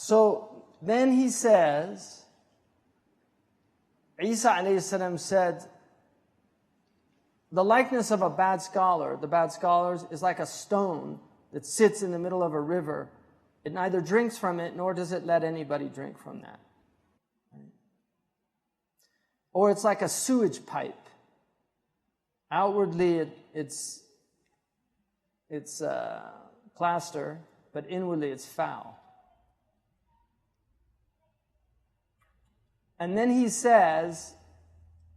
So then he says, Isa alayhi salam said, the likeness of a bad scholar, the bad scholars, is like a stone that sits in the middle of a river. It neither drinks from it, nor does it let anybody drink from that. Or it's like a sewage pipe. Outwardly, it's plaster, but inwardly it's foul. And then he says,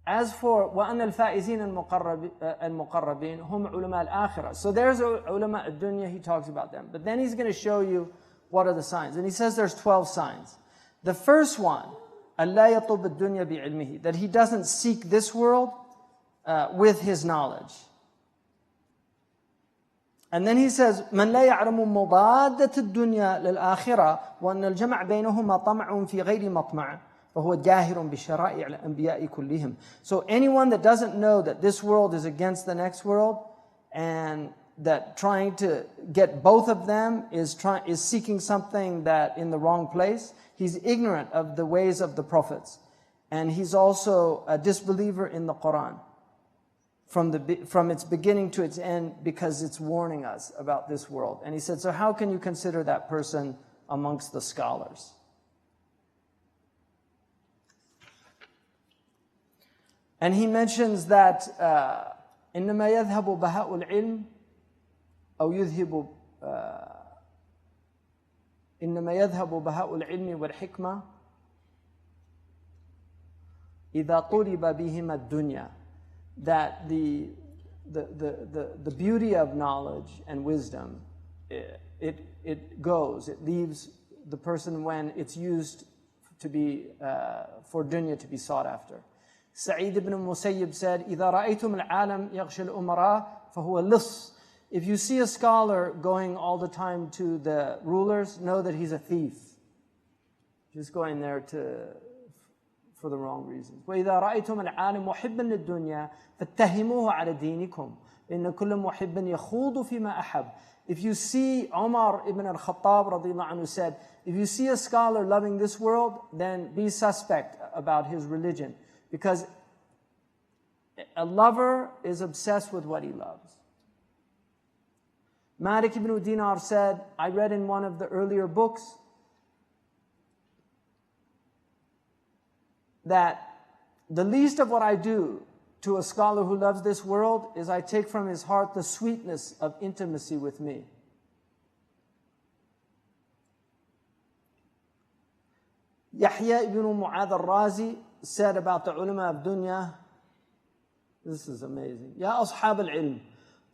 as for وَأَنَّ الْفَائِزِينَ الْمُقَرَّبِينَ هُمْ عُلَمَاء الْآخِرَةِ. So there's ulama ad-dunya, he talks about them. But then he's going to show you what are the signs. And he says there's 12 signs. The first one, أَلَّا يَطُلُبَ الدُّنْيَا بِعِلْمِهِ, that he doesn't seek this world with his knowledge. And then he says, مَنْ لَا يَعْلَمُ مُضَادَّةَ الدُّنْيَا لِلْآخِرَةِ وَأَنَّ الْجَمْعَ بَيْنَهُمَا طَمْعٌ فِي غَيْرِ مَطْمَعٍ فَهُوَ جَاهِرٌ بِشَرَائِعِ الْأَنْبِيَاءِ كُلِّهِمْ. So anyone that doesn't know that this world is against the next world, and that trying to get both of them is seeking something that in the wrong place, he's ignorant of the ways of the prophets. And he's also a disbeliever in the Quran from its beginning to its end, because it's warning us about this world. And he said, so how can you consider that person amongst the scholars? And he mentions that إنما يذهب بهاء العلم أو يذهب إنما يذهب بهاء العلم والحكمة إذا طلب بهما الدنيا. That the beauty of knowledge and wisdom, it leaves the person when it's used to be for dunya to be sought after. Sa'id ibn Musayyib said, إِذَا رَأَيْتُمُ الْعَالَمْ يَغْشِ الْأُمَرَاءِ فَهُوَ لِص. If you see a scholar going all the time to the rulers, know that he's a thief. Just going there for the wrong reasons. وَإِذَا رَأَيْتُمُ الْعَالَمْ مُحِبًّا لِلدُّنْيَا فَاتَّهِمُوهُ عَلَى دِينِكُمْ إِنَّ كُلَّ مُحِبٍّ يَخُوضُ فِيمَا أَحَبَّ. If you see, Umar ibn al-Khattab radiyallahu anhu said, if you see a scholar loving this world, then be suspect about his religion. Because a lover is obsessed with what he loves. Malik ibn Dinar said, I read in one of the earlier books that the least of what I do to a scholar who loves this world is I take from his heart the sweetness of intimacy with me. Yahya ibn Mu'adh al-Razi said about the ulama of dunya, this is amazing. Ya ashab al-ilm,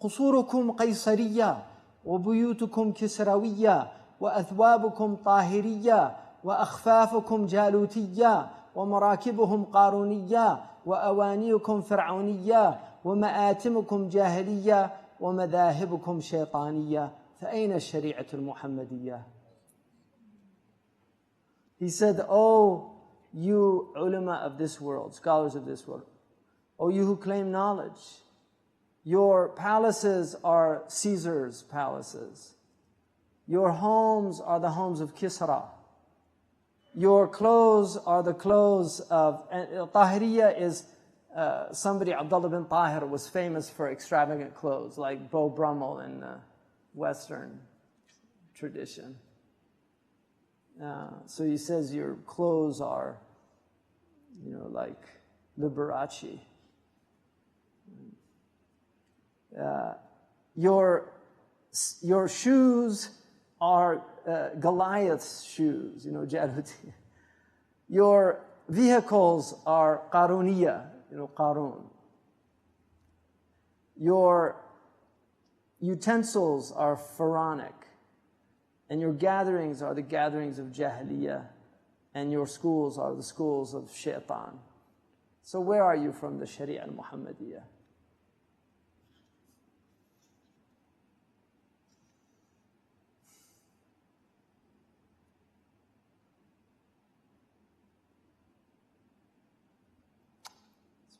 qusurukum qaysariyya, wa buyutukum kisrawiyya, wa athwabukum tahiriyya, wa akhfafukum jalutiyya, wa marakibuhum qaruniyya, wa awaniyukum fir'auniyya, wa ma'atimukum jahiliyya, wa madhahibukum shaytaniyya, fa ayna ash-shari'atu al-muhammadiyya? He said, oh, you ulama of this world, scholars of this world, oh, you who claim knowledge, your palaces are Caesar's palaces. Your homes are the homes of Kisra. Your clothes are the clothes of... Tahiriyya is somebody, Abdullah bin Tahir, was famous for extravagant clothes, like Beau Brummel in the Western tradition. So he says your clothes are, like Liberace. Your shoes are Goliath's shoes, Jaluti. Your vehicles are Qaruniya, Qarun. Your utensils are pharaonic. And your gatherings are the gatherings of Jahiliyyah, and your schools are the schools of Shaitan. So where are you from the Sharia al-Muhammadiyah?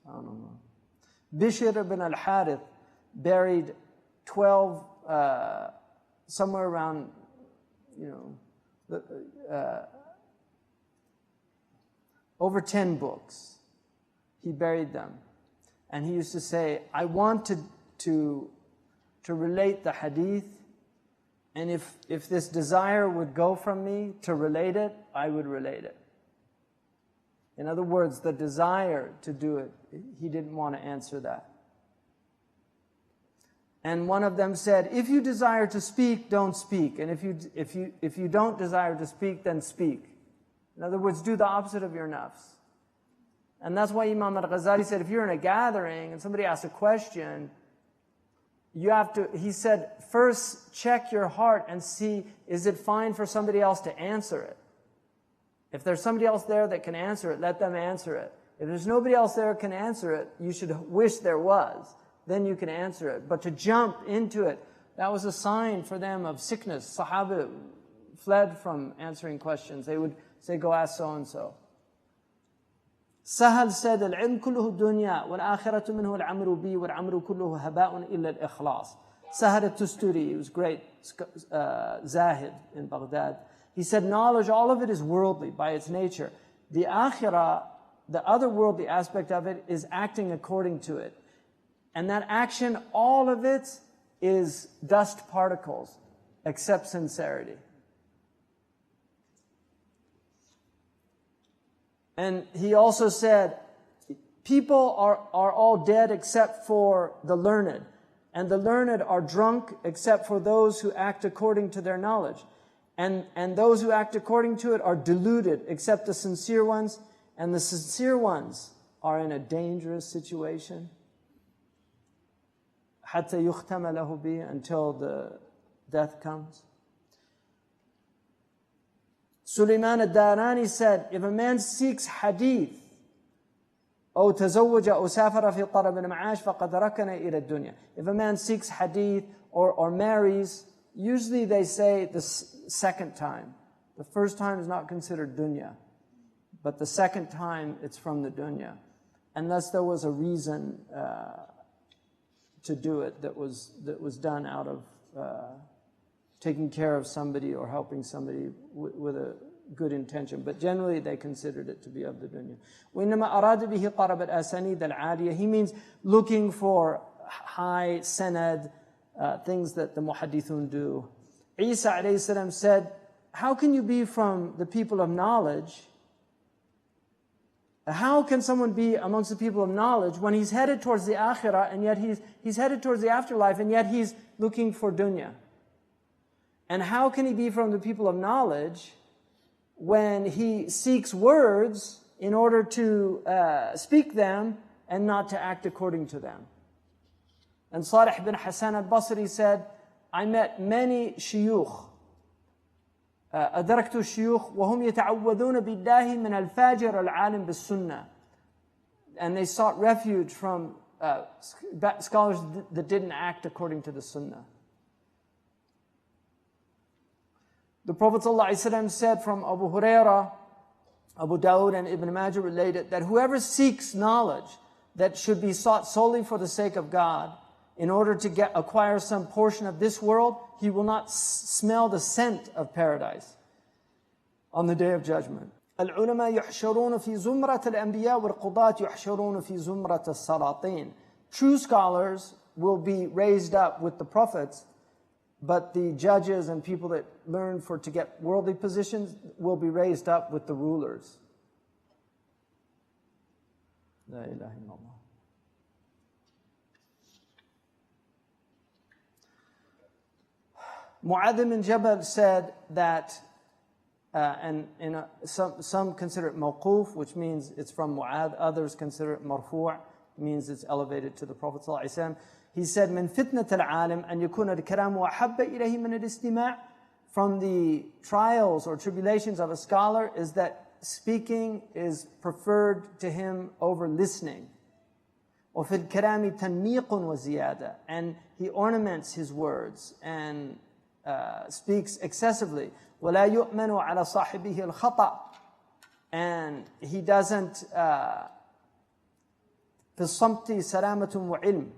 SubhanAllah. Bishr ibn al-Harith buried 12, somewhere around over 10 books. He buried them. And he used to say, I want to relate the hadith, and if this desire would go from me to relate it, I would relate it. In other words, the desire to do it, he didn't want to answer that. And one of them said, if you desire to speak, don't speak. And if you don't desire to speak, then speak. In other words, do the opposite of your nafs. And that's why Imam Al-Ghazali said, if you're in a gathering and somebody asks a question, he said, first check your heart and see, is it fine for somebody else to answer it? If there's somebody else there that can answer it, let them answer it. If there's nobody else there that can answer it, you should wish there was. Then you can answer it. But to jump into it, that was a sign for them of sickness. Sahaba fled from answering questions. They would say, go ask so-and-so. Sahal said, العلم كله الدنيا والآخرة منه العمر بي والعمر كله هباء إلا الإخلاص. Sahar al-Tusturi, he was great Zahid in Baghdad. He said, knowledge, all of it is worldly by its nature. The akhirah, the other worldly aspect of it, is acting according to it. And that action, all of it is dust particles, except sincerity. And he also said, people are all dead except for the learned. And the learned are drunk except for those who act according to their knowledge. And those who act according to it are deluded except the sincere ones. And the sincere ones are in a dangerous situation. حتى يختم له به, until the death comes. Sulaiman al-Darani said, if a man seeks hadith, أو تزوج أو سافر في طلب المعاش فقد ركن إلى الدنيا. If a man seeks hadith or marries, usually they say the second time. The first time is not considered dunya, but the second time it's from the dunya. Unless there was a reason to do it that was done out of taking care of somebody or helping somebody with a good intention. But generally they considered it to be of the dunya. وَإِنَّمَا أَرَادَ بِهِ طَرَبَ الْأَسَانِيدَ الْعَالِيَةِ. He means looking for high sanad, things that the muhaddithun do. Isa alayhi salam said, how can you be from the people of knowledge? How can someone be amongst the people of knowledge when he's headed towards the akhirah, and yet he's headed towards the afterlife, and yet he's looking for dunya? And how can he be from the people of knowledge when he seeks words in order to speak them and not to act according to them? And Salih bin Hassan al-Basri said, I met many shuyukh, أدركت الشيوخ وهم يتعوذون بالله من الفاجر العالم بالسنة. And they sought refuge from scholars that didn't act according to the sunnah. The Prophet ﷺ said from Abu Hurairah, Abu Dawud and Ibn Majah related, that whoever seeks knowledge that should be sought solely for the sake of God, in order to acquire some portion of this world, he will not smell the scent of paradise on the Day of Judgment. العلماء يحشرون في زمرة الأنبياء والقضاة يحشرون في زمرة السلاطين. True scholars will be raised up with the prophets, but the judges and people that learn to get worldly positions will be raised up with the rulers. La ilaha illallah. Mu'adh bin Jabal said that, some consider it mawquf, which means it's from Mu'adh. Others consider it marfu', means it's elevated to the Prophet ﷺ. He said, "من فتنة العالم أن يكون الكلام أحب إليه من الاستماع." From the trials or tribulations of a scholar is that speaking is preferred to him over listening. وفي الكلام تنميق وزيادة, and he ornaments his words and speaks excessively. ولا يؤمن على صاحبه الخطأ, and he doesn't في الصمت سلامة وعلم,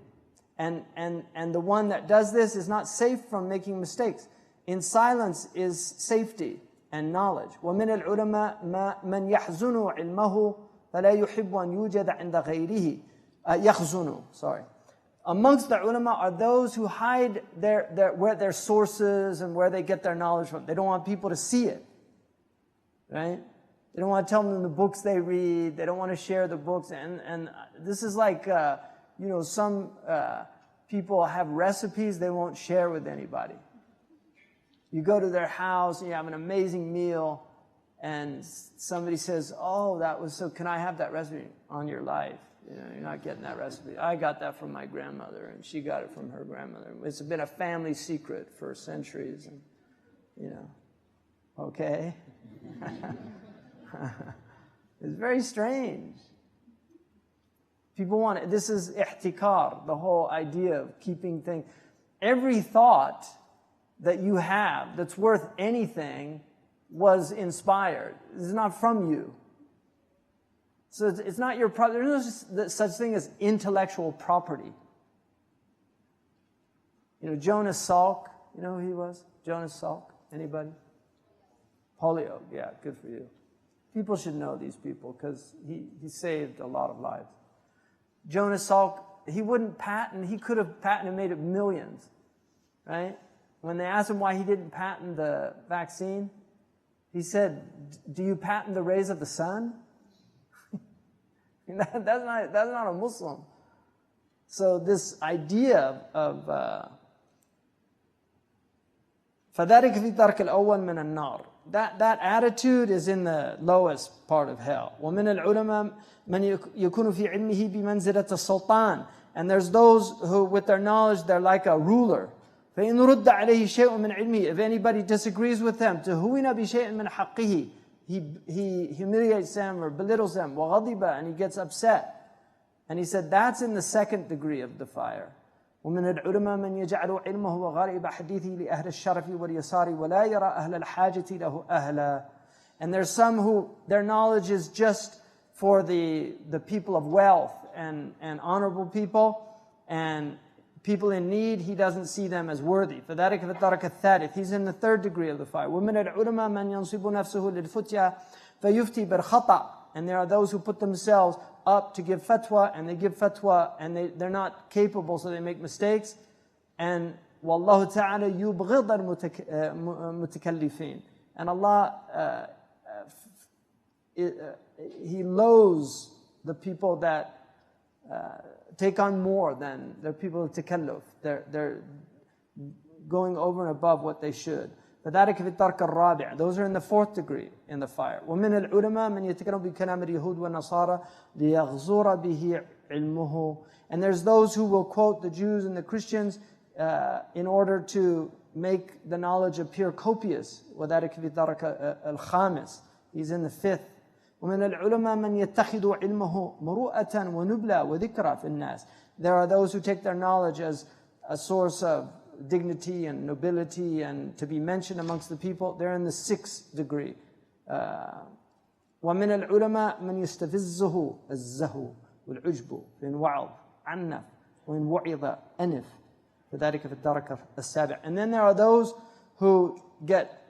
and the one that does this is not safe from making mistakes. In silence is safety, and knowledge. وَمِنَ الْعُلَمَاء مَنْ يَحْزُنُ عِلْمَهُ فَلَا يُحِبُّ أَنْ يُوجَدَ عِنْدَ غَيْرِهِ يَخْزُنُ. Sorry. Amongst the ulama are those who hide their sources and where they get their knowledge from. They don't want people to see it. Right? They don't want to tell them the books they read. They don't want to share the books. And this is like, some people have recipes they won't share with anybody. You go to their house and you have an amazing meal and somebody says, oh, can I have that recipe? On your life. You're not getting that recipe. I got that from my grandmother and she got it from her grandmother. It's been a family secret for centuries. And, okay. It's very strange. People want it. This is ihtikar, the whole idea of keeping things. Every thought that you have that's worth anything was inspired. It's not from you. So it's not your property. There's no such thing as intellectual property. Jonas Salk, you know who he was? Jonas Salk? Anybody? Polio, yeah, good for you. People should know these people because he saved a lot of lives. Jonas Salk, he wouldn't patent. He could have patented and made it millions, right? When they asked him why he didn't patent the vaccine, he said, do you patent the rays of the sun? That's not a Muslim. So this idea of فَذَلِكَ فِي الدَّرْكِ الْأَوَّلِ مِنَ النَّارِ. That attitude is in the lowest part of hell. وَمِنَ الْعُلَمَاءِ مَنْ يَكُونُ فِي عِلْمِهِ بِمَنْزِلَةِ السُّلْطَانِ. And there's those who, with their knowledge, they're like a ruler. فَإِنْ رُدَّ عَلَيْهِ شَيْءٌ مِنْ عِلْمِهِ. If anybody disagrees with them, تَهُوِنَ بِشَيْءٍ مِنْ حَقِّهِ. He humiliates them or belittles them. وَغَضِبَ. And he gets upset. And he said that's in the second degree of the fire. ومن العلماء من يجعل علمه وغرائب حديثه لأهل الشرف واليسار ولا يرى أهل الحاجة له أهلا. And there's some who their knowledge is just for the people of wealth and honorable people, and people in need, he doesn't see them as worthy. فذلك في الدرك الثالث. He's in the third degree of the fire. ومن العلماء من ينصب نفسه للفتيا فيفتي بالخطأ. And there are those who put themselves up to give fatwa, and they give fatwa, and they're not capable, so they make mistakes. And wallahu ta'ala yubghid al-mutakallifin. And Allah, He loathes the people that take on more than the people of takalluf. They're going over and above what they should. فذلك في الدرك الرابع. Those are in the fourth degree in the fire. ومن العلماء من يتكلم بكلام اليهود والنصارى ليغزر به علمه. And there's those who will quote the Jews and the Christians in order to make the knowledge appear copious. وذلك في الدرك الخامس. He's in the fifth. ومن العلماء من يتخذ علمه مروءة ونبلة وذكرى في الناس. There are those who take their knowledge as a source of dignity and nobility and to be mentioned amongst the people. They're in the sixth degree. ومن العلماء من يستفزه الزهو والعجب فإن وعظ عنف وإن وعظ أنف فذلك في الدرك السابع. And then there are those who get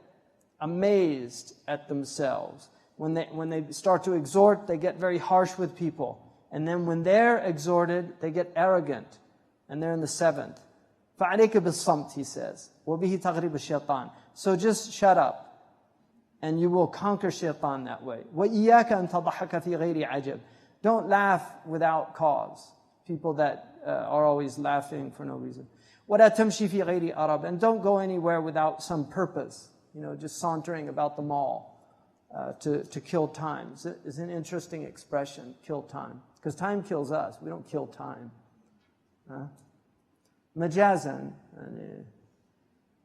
amazed at themselves. When they start to exhort, they get very harsh with people. And then when they're exhorted, they get arrogant. And they're in the seventh. فَعَلَيْكَ بِالصَّمْتِ, he says. وَبِهِ تَغْرِبُ الشَّيْطَانِ. So just shut up. And you will conquer shaitan that way. وَإِيَّاكَ أَن تَضَحَكَ فِي غَيْرِ عَجَبٍ. Don't laugh without cause. People that are always laughing for no reason. وَلَا تَمْشِي فِي غَيْرِ أَرَبٍ. And don't go anywhere without some purpose. Just sauntering about the mall to kill time. It's an interesting expression, kill time. Because time kills us. We don't kill time. Majazan,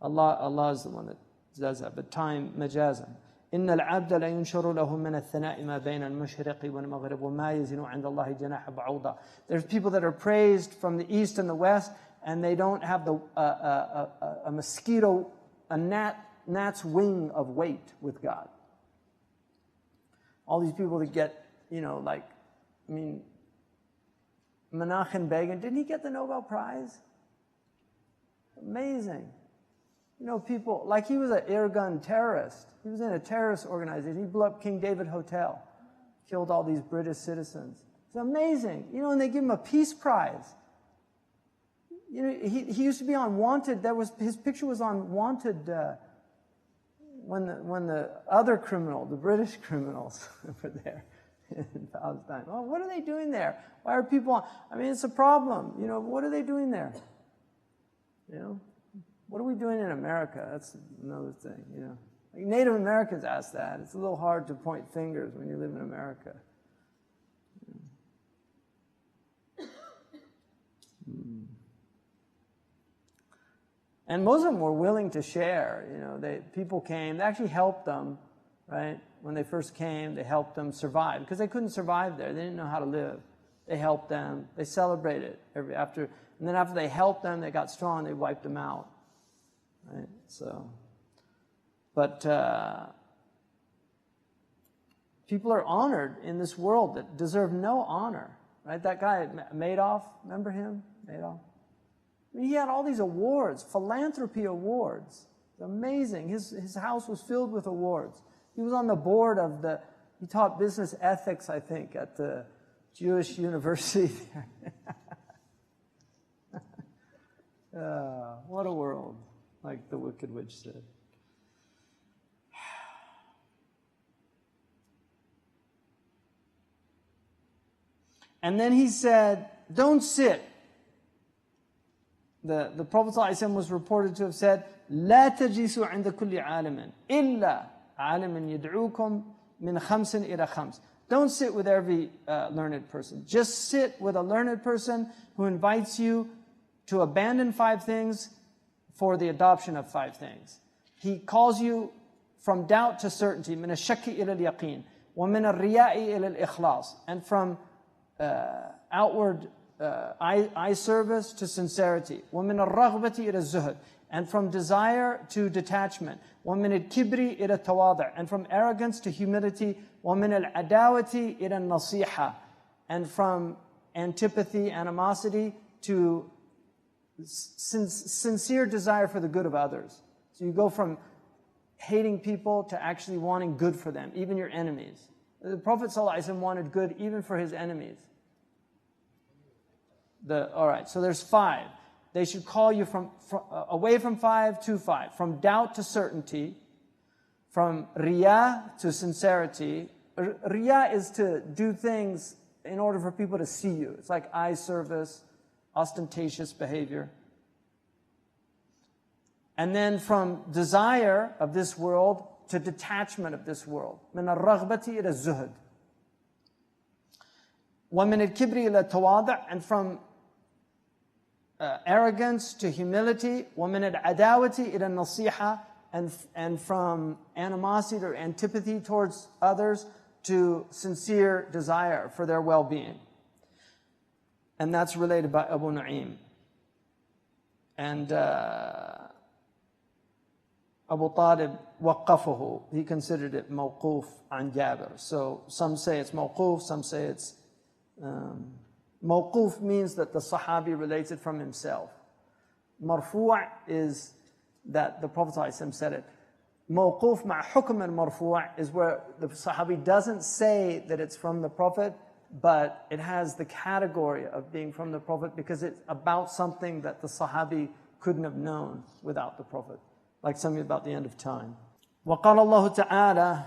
Allah is the one that does that, but time majazan. إن العبد لا ينشر له من الثناء ما بين المشرق والمغرب وما يزن عند الله جناح بعوضة. There's people that are praised from the east and the west, and they don't have a mosquito, a gnat's wing of weight with God. All these people that get, Menachem Begin, didn't he get the Nobel Prize? Amazing. You know, people, like he was an airgun terrorist. He was in a terrorist organization. He blew up King David Hotel, killed all these British citizens. It's amazing. You know, and they give him a peace prize. You know, he used to be on Wanted. His picture was on Wanted when the other criminal, the British criminals, were there in Palestine. Oh, what are they doing there? Why are people on? I mean, it's a problem. You know, what are they doing there? You know, what are we doing in America? That's another thing. You know, like Native Americans ask that. It's a little hard to point fingers when you live in America. And most of them were willing to share. You know, people came. They actually helped them, right? When they first came, they helped them survive because they couldn't survive there. They didn't know how to live. They helped them. They celebrated and then after they helped them, they got strong. They wiped them out, right? So, but people are honored in this world that deserve no honor, right? That guy Madoff, remember him, Madoff? He had all these awards, philanthropy awards. It's amazing. His house was filled with awards. He was on the board of he taught business ethics, I think, at the Jewish university there. What a world, like the Wicked Witch said. And then he said, don't sit. The Prophet ﷺ was reported to have said, لا تجلسوا عند كل عالم إلا عالم يدعوكم من خمس إلى خمس. Don't sit with every learned person. Just sit with a learned person who invites you to abandon 5 things for the adoption of 5 things. He calls you from doubt to certainty, من الشك إلى اليقين, ومن الرياء إلى الإخلاص, and from outward eye service to sincerity, ومن الرغبة إلى الزهد, and from desire to detachment, ومن الكبر إلى التواضع, and from arrogance to humility, ومن العداوة إلى النصيحة, and from antipathy, animosity to sincere desire for the good of others. So you go from hating people to actually wanting good for them, even your enemies. The Prophet ﷺ wanted good even for his enemies. All right, so there's 5. They should call you from away from 5 to 5. From doubt to certainty. From riyah to sincerity. Riyah is to do things in order for people to see you. It's like eye service, ostentatious behavior. And then from desire of this world to detachment of this world. من الرغبة إلى الزهد. ومن الكبر إلى التواضع, and from arrogance to humility, وَمِنَ الْعَدَاوَةِ إِلَى النَّصِيحَةِ, and from animosity or antipathy towards others to sincere desire for their well-being. And that's related by Abu Nu'aym. And Abu Talib وقفه, he considered it موقوف عن جابر. So some say it's موقوف, some say it's Mawquf means that the Sahabi relates it from himself. Marfu' is that the Prophet ﷺ said it. Mawquf ma' hukm al-marfu' is where the Sahabi doesn't say that it's from the Prophet, but it has the category of being from the Prophet because it's about something that the Sahabi couldn't have known without the Prophet. Like something about the end of time. وَقَالَ اللَّهُ تَعَالَى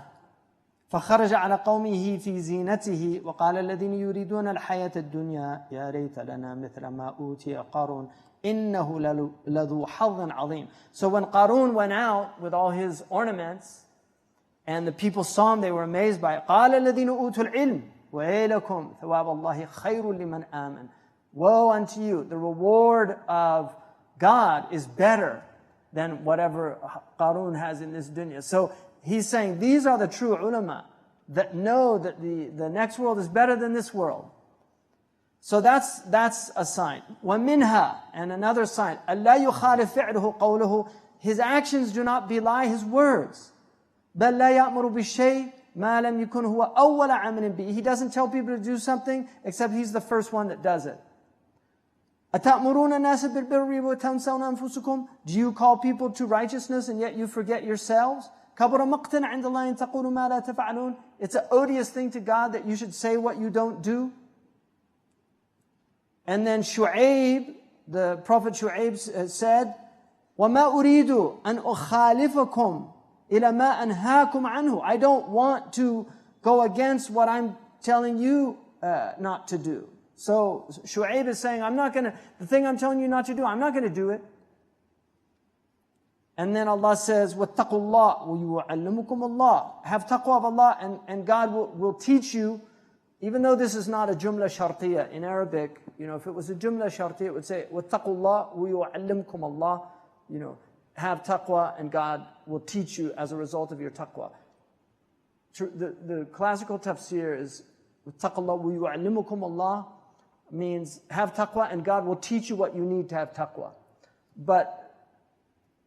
فخرج على قومه في زينته وقال الذين يريدون الحياة الدنيا يا ريت لنا مثل ما أوتي قارون إنه لذو حظ عظيم. So when Qarun went out with all his ornaments and the people saw him, they were amazed by it. قال الذين أوتوا العلم ويلكم ثواب الله خير لمن آمن. Woe unto you, the reward of God is better than whatever Qarun has in this dunya. So he's saying these are the true ulama that know that the next world is better than this world. So that's a sign. وَمِنْهَا, and another sign, أَلَّا يُخَالِفْ فِعْلُهُ قَوْلُهُ, his actions do not belie his words. بَلْ لَا يَأْمُرُ بِالشَّيْءٍ مَا لَمْ يَكُنْ هُوَ أَوَّلَ عَمْلٍ بِهِ. He doesn't tell people to do something except he's the first one that does it. أَتَأْمُرُونَ النَّاسَ بِالْبِرِّ وَتَنْسَوْنَ أَنفُسَكُمْ? Do you call people to righteousness and yet you forget yourselves? كَبُرَ مَقْتًا عِنْدَ اللَّهِ أَن تَقُولُوا مَا لَا تَفْعَلُونَ. It's an odious thing to God that you should say what you don't do. And then Shu'aib, the Prophet Shu'aib said, وَمَا أُرِيدُ أَنْ أُخَالِفَكُمْ إِلَى مَا أَنْهَاكُمْ عَنْهُ. I don't want to go against what I'm telling you not to do. So Shu'aib is saying, the thing I'm telling you not to do, I'm not going to do it. And then Allah says, وَاتَّقُوا اللَّهِ وَيُعَلِّمُكُمُ اللَّهِ. Have taqwa of Allah and God will teach you, even though this is not a jumla shartiyya. In Arabic, if it was a jumla shartiyya, it would say, وَاتَّقُوا اللَّهِ وَيُعَلِّمُكُمُ اللَّهِ. Have taqwa and God will teach you as a result of your taqwa. The classical tafsir is, وَاتَّقُوا اللَّهِ وَيُعَلِّمُكُمُ اللَّهِ means have taqwa and God will teach you what you need to have taqwa. But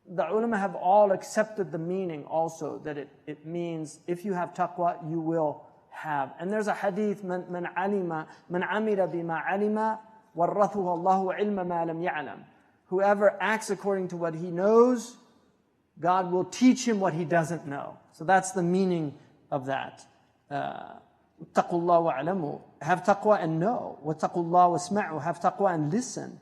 the ulama have all accepted the meaning also, that it means if you have taqwa, you will have. And there's a hadith, man amila bima alima, warathuhu Allahu ilma ma lam ya'lam. Whoever acts according to what he knows, God will teach him what he doesn't know. So that's the meaning of that. Taqullah wa'alamu. Have taqwa and know. Wattaqullah wasma'u. Have taqwa and listen.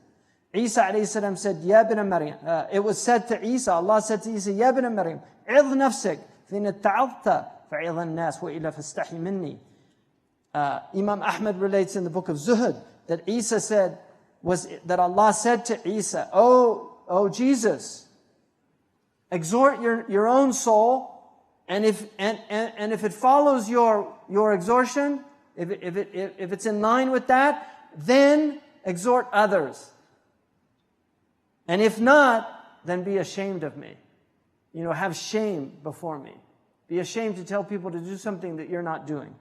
Isa alayhi salam said, Ya bin Maryam. It was said to Isa, Allah said to Isa, Ya bin Maryam, عِظْ نَفْسِكَ فِإِنَّ اتَّعَظْتَ فَعِظَ النَّاسِ وَإِلَّا فَاسْتَحِي مِنِّي. Imam Ahmad relates in the book of Zuhud that Isa said, that Allah said to Isa, Oh Jesus, exhort your own soul, and if it follows your exhortation, if it's in line with that, then exhort others. And if not, then be ashamed of me. Have shame before me. Be ashamed to tell people to do something that you're not doing.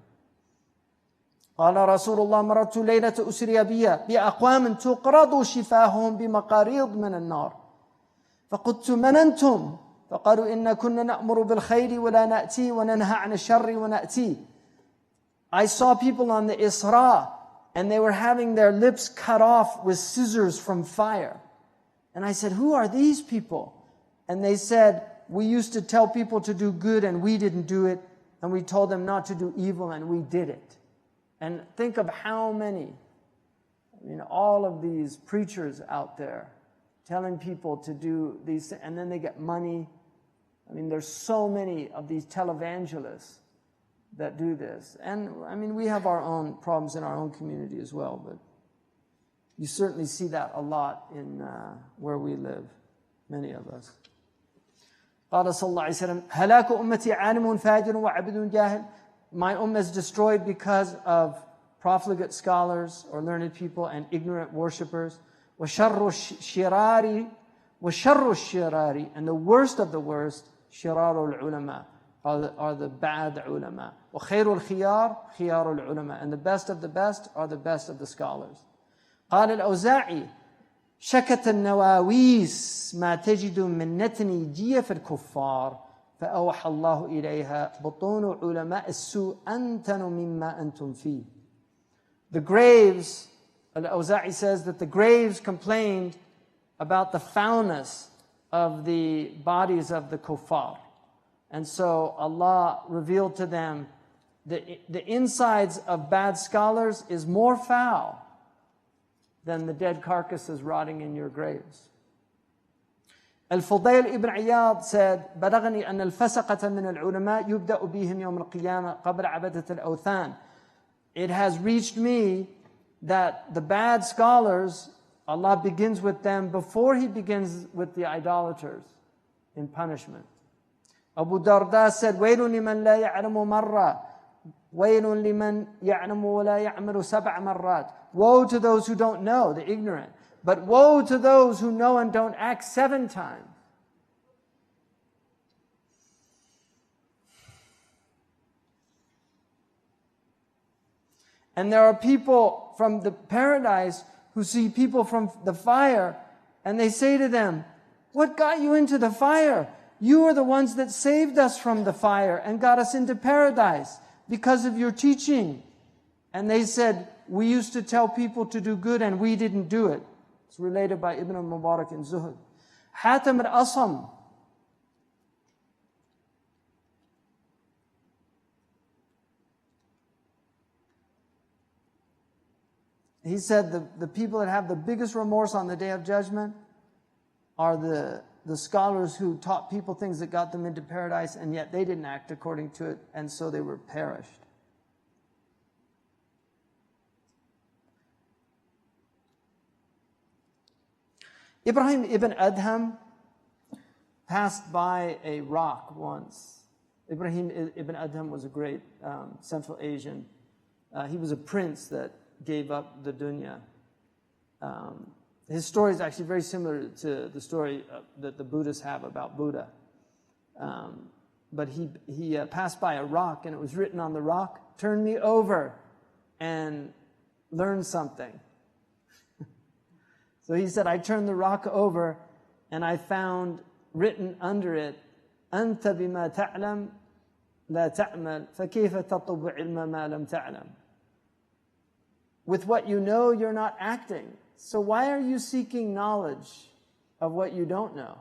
قال رسول الله مررت ليلة أسري بي بأقوام تقرض شفاههم بمقاريض من النار فقلت من أنتم فقالوا إن كنا نأمر بالخير ولا نأتي وننهى عن الشر ونأتي. I saw people on the Isra and they were having their lips cut off with scissors from fire. And I said, who are these people? And they said, we used to tell people to do good and we didn't do it, and we told them not to do evil and we did it. And think of how many, all of these preachers out there telling people to do these things, and then they get money. There's so many of these televangelists that do this. And we have our own problems in our own community as well, but you certainly see that a lot in where we live, many of us. قال صلى الله عليه وسلم هلاك أمتي عالم فاجر وعبد جاهل. My ummah is destroyed because of profligate scholars or learned people and ignorant worshippers. وشر الشرار, and the worst of the worst, شرار العلماء, are the bad ulama. وخير الخيار خيار العلماء, and the best of the best are the best of the scholars. قال الأوزاعي شكت النواويس ما تجد من نتن جيف الكفار فأوحى الله إليها بطون علماء السوء أنتن مما أنتم فيه. The graves, Al-Awza'i says that the graves complained about the foulness of the bodies of the kuffar. And so Allah revealed to them the insides of bad scholars is more foul than the dead carcasses rotting in your graves. Al-Fudayl ibn Iyad said, بلغني أن الفسقة من العلماء يبدأ بهم يوم القيامة قبل عبادة الأوثان. It has reached me that the bad scholars, Allah begins with them before He begins with the idolaters in punishment. Abu Darda said, ويل لمن لا يعلم مرة ويل لمن يعلم ولا يعمل 7 مرات. Woe to those who don't know, the ignorant. But woe to those who know and don't act 7 times. And there are people from the paradise who see people from the fire, and they say to them, what got you into the fire? You are the ones that saved us from the fire and got us into paradise because of your teaching. And they said, we used to tell people to do good and we didn't do it. It's related by Ibn al-Mubarak in Zuhud. Hatim al-Asam, he said the people that have the biggest remorse on the Day of Judgment are the scholars who taught people things that got them into paradise, and yet they didn't act according to it, and so they were perished. Ibrahim ibn Adham passed by a rock once. Ibrahim ibn Adham was a great Central Asian. He was a prince that gave up the dunya. His story is actually very similar to the story that the Buddhists have about Buddha. But he passed by a rock, and it was written on the rock, "Turn me over and learn something." So he said, I turned the rock over, and I found written under it, أَنْتَ بِمَا تَعْلَمْ لَا تَعْمَلْ فَكَيْفَ تَطْلُبُ عِلْمَ مَا لَمْ تَعْلَمْ. With what you know, you're not acting. So why are you seeking knowledge of what you don't know?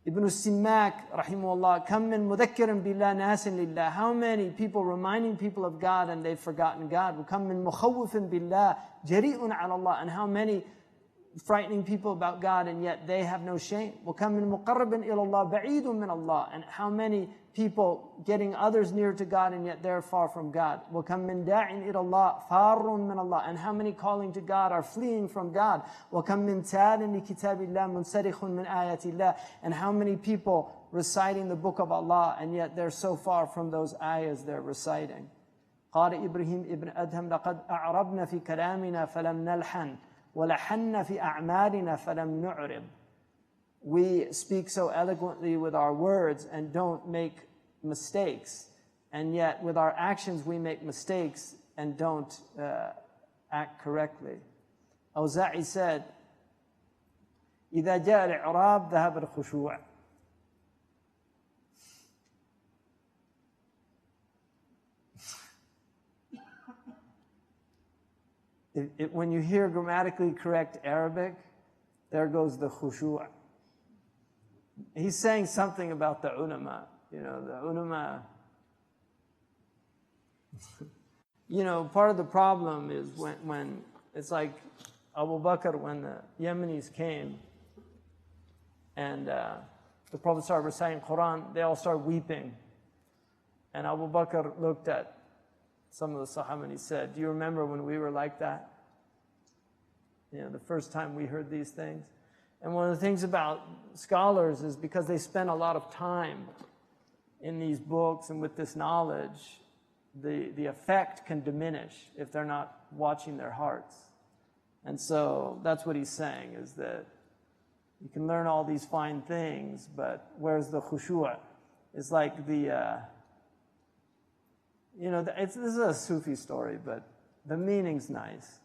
Ibn Simak, rahimahullah, كَم مِّن مُذَكِّرٍ بِاللَّهِ نَاسٍ لِلَّهِ. How many people reminding people of God and they've forgotten God? وَكَم مِّن مُخَوِّفٍ بِاللَّهِ جَرِيءٌ عَلَى اللَّهِ. And how many frightening people about God and yet they have no shame? وَكَم مِّن مُقَرِّبٍ إِلَى اللَّهِ بَعِيدٌ مِّنَ اللَّهِ. And how many people getting others near to God and yet they're far from God? وَكَم مِّن دَاعٍ إِلَى اللَّهِ فَارٌ مِّنَ اللَّهِ. And how many calling to God are fleeing from God? وَكَم مِّن تَالٍ لِكِتَابِ اللَّهِ مُنْسَرِخٌ مِّنْ آيَاتِ اللَّهِ. And how many people reciting the book of Allah and yet they're so far from those ayahs they're reciting? قال إبراهيم ابن أدهم لقد أعربنا في كلامنا فلم نلحن وَلَحَنَّ فِي أَعْمَالِنَا فَلَمْ نُعْرِبْ. We speak so eloquently with our words and don't make mistakes. And yet with our actions we make mistakes and don't act correctly. Al-Ghazali said, إِذَا جَاءَ الْإِعْرَابُ ذَهَبَ الْخُشُوعُ. When you hear grammatically correct Arabic, there goes the khushu'. He's saying something about the ulama. You know, the ulama. You know, part of the problem is when it's like Abu Bakr, when the Yemenis came and the Prophet started reciting Quran, they all started weeping. And Abu Bakr looked at some of the Sahaba and he said, do you remember when we were like that? You know, the first time we heard these things. And one of the things about scholars is because they spend a lot of time in these books and with this knowledge, the effect can diminish if they're not watching their hearts. And so that's what he's saying, is that you can learn all these fine things, but where's the khushu'? It's like the, you know, this is a Sufi story, but the meaning's nice.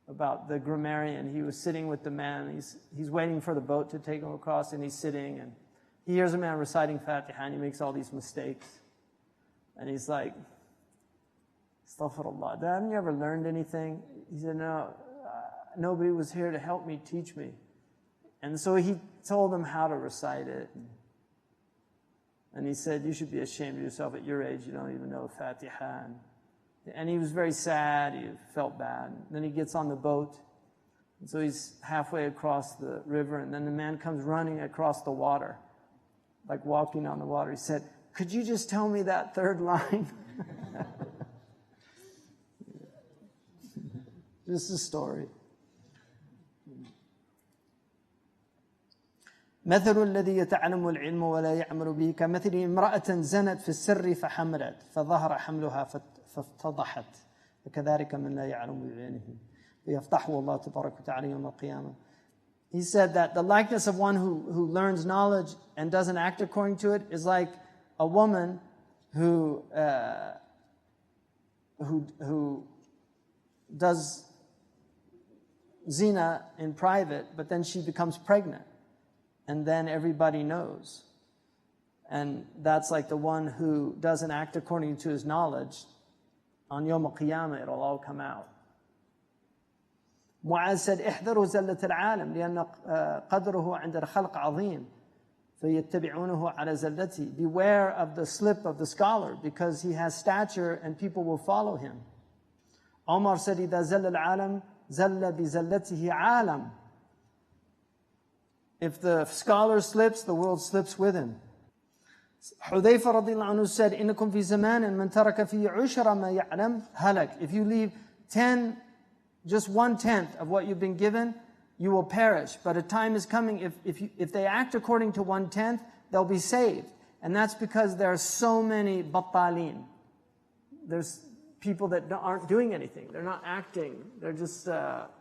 About the grammarian, he was sitting with the man, he's waiting for the boat to take him across, and he's sitting, and he hears a man reciting Fatiha, and he makes all these mistakes. And he's like, Astaghfirullah, haven't you ever learned anything? He said, no, nobody was here to help me, teach me. And so he told him how to recite it. And he said, you should be ashamed of yourself at your age, you don't even know Fatiha. And he was very sad, he felt bad. And then he gets on the boat, and so he's halfway across the river, and then the man comes running across the water, like walking on the water. He said, could you just tell me that third line? This is a story. مثل الذي يتعلم العلم ولا يعمل به كمثل امرأة زنت في السر فحملت فظهر حملها فافتضحت فكذلك من لا يعلم بعلمه فيفضحه الله تبارك وتعالى يوم القيامة. He said that the likeness of one who learns knowledge and doesn't act according to it is like a woman who does zina in private, but then she becomes pregnant. And then everybody knows. And that's like the one who doesn't act according to his knowledge On Yawm al-Qiyamah, it'll all come out. Mu'az said, احذروا زلة العالم لأن قدره عند الخلق عظيم فيتبعونه على زلته. Beware of the slip of the scholar because he has stature and people will follow him. Omar said, إذا زل العالم زل بزلته عالم. If the scholar slips, the world slips with him. Hudayfa radiallahu anhu said, إنكم في زمان من ترك فيه عشر ما يعلم هلك. If you leave just 1/10 of what you've been given, you will perish. But a time is coming, if they act according to 1/10, they'll be saved. And that's because there are so many battalin. There's people that aren't doing anything. They're not acting. They're just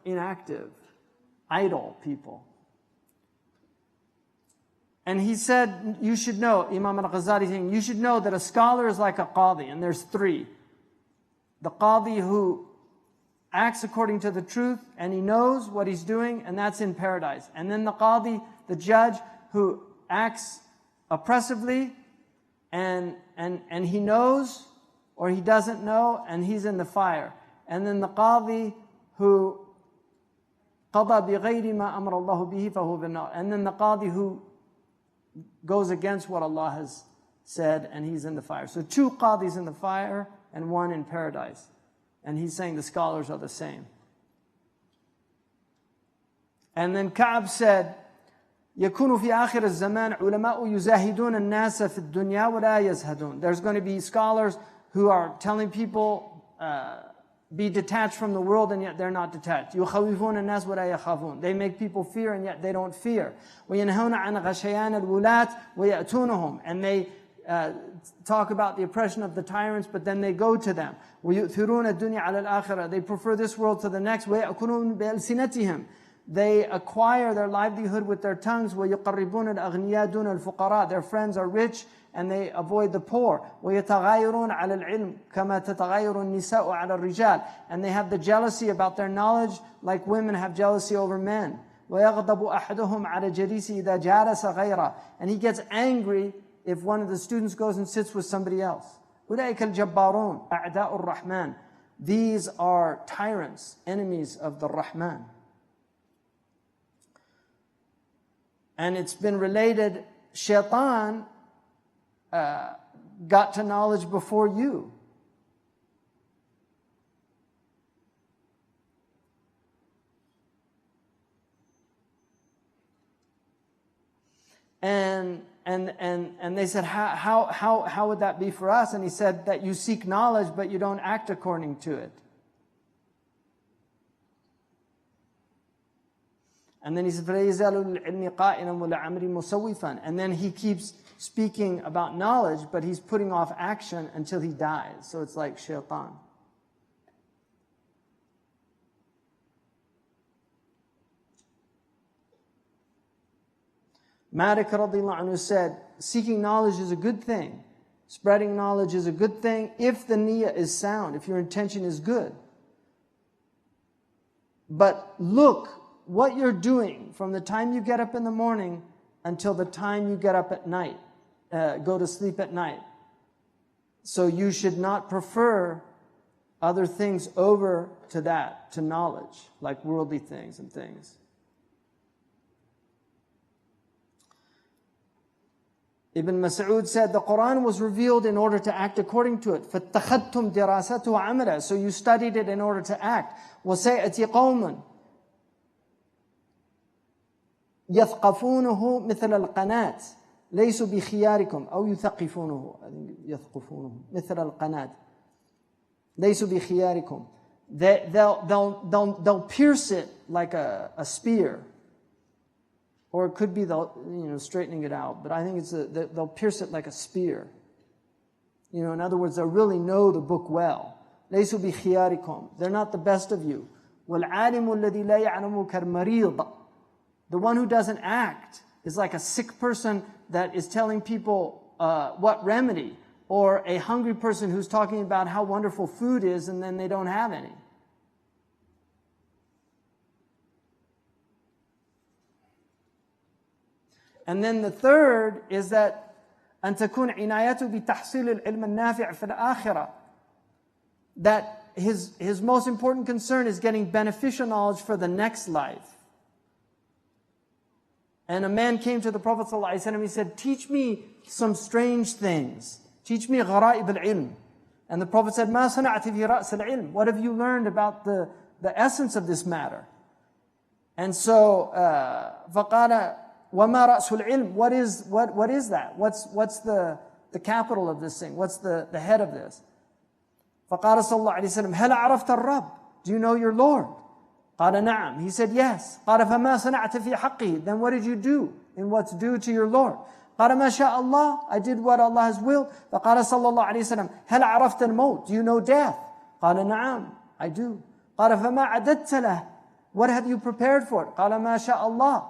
inactive, idle people. And he said, you should know, Imam Al-Ghazali saying, you should know that a scholar is like a qadi, and there's three. The qadi who acts according to the truth, and he knows what he's doing, and that's in paradise. And then the qadi, the judge, who acts oppressively, and he knows, or he doesn't know, and he's in the fire. And then the qadi who قَضَى بِغَيْرِ مَا أَمْرَ اللَّهُ بِهِ فَهُوَ بِالنَّارِ. And then the qadi who goes against what Allah has said, and he's in the fire. So 2 qadis in the fire, and 1 in paradise. And he's saying the scholars are the same. And then Ka'b said, يكون في آخر الزمان علماء يزاهدون الناس في الدنيا ولا يزهدون. There's going to be scholars who are telling people be detached from the world, and yet they're not detached. يخوفون الناس ولا يخافون. They make people fear, and yet they don't fear. وينهون عن غشيان الولاة ويأتونهم. And they talk about the oppression of the tyrants, but then they go to them. ويؤثرون الدنيا على الآخرة. They prefer this world to the next. ويأكلون بألسنتهم. They acquire their livelihood with their tongues. ويقربون الأغنياء دون الفقراء. Their friends are rich and they avoid the poor. ويتغايرون على العلم كما تتغاير النساء على الرجال. And they have the jealousy about their knowledge like women have jealousy over men. ويغضب أحدهم على جليسه إذا جالس غيره. And he gets angry if one of the students goes and sits with somebody else. أولئك الجبارون أعداء الرحمن. These are tyrants, enemies of the Rahman. And it's been related, Shaitan got to knowledge before you. And they said, how would that be for us? And he said that you seek knowledge, but you don't act according to it. And then he said, and then he keeps speaking about knowledge, but he's putting off action until he dies. So it's like shaitan. Malik radiallahu anhu said, seeking knowledge is a good thing. Spreading knowledge is a good thing if the niyyah is sound, if your intention is good. But look what you're doing from the time you get up in the morning until the time you get up at night, go to sleep at night. So you should not prefer other things over to that, to knowledge, like worldly things and things. Ibn Mas'ud said, the Quran was revealed in order to act according to it. فَاتَّخَذْتُمْ دِرَاسَتُهُ عَمَلًا. So you studied it in order to act. وَسَيْأَتِي قَوْمٌ يثقفونه مثل القناة ليسوا بخياركم أو يثقفونه يثقفونه مثل القناة ليسوا بخياركم. They'll pierce it like a spear, or it could be straightening it out. But I think they'll pierce it like a spear. In other words, they'll really know the book well. ليسوا بخياركم. They're not the best of you. والعالم الذي لا يعلم كالمريض. The one who doesn't act is like a sick person that is telling people what remedy, or a hungry person who's talking about how wonderful food is and then they don't have any. And then the third is that أن تكون عنايته بتحصيل العلم النافع في الآخرة. that his most important concern is getting beneficial knowledge for the next life. And a man came to the Prophet ﷺ, he said, teach me some strange things. Teach me غرائب العلم. And the Prophet said, ما صنعت في رأس العلم. What have you learned about the essence of this matter? And so, فقال وما رأس العلم. What is that? What's the capital of this thing? What's the head of this? فقال صلى الله عليه وسلم هل عرفت الرب? Do you know your Lord? قال نعم. He said yes. قال فما صنعت في حقه. Then what did you do in what's due to your Lord? قال ما شاء الله. I did what Allah has willed. فقال صلى الله عليه وسلم هل عرفت الموت? Do you know death? قال نعم. I do. قال فما عددت له. What have you prepared for it? قال ما شاء الله.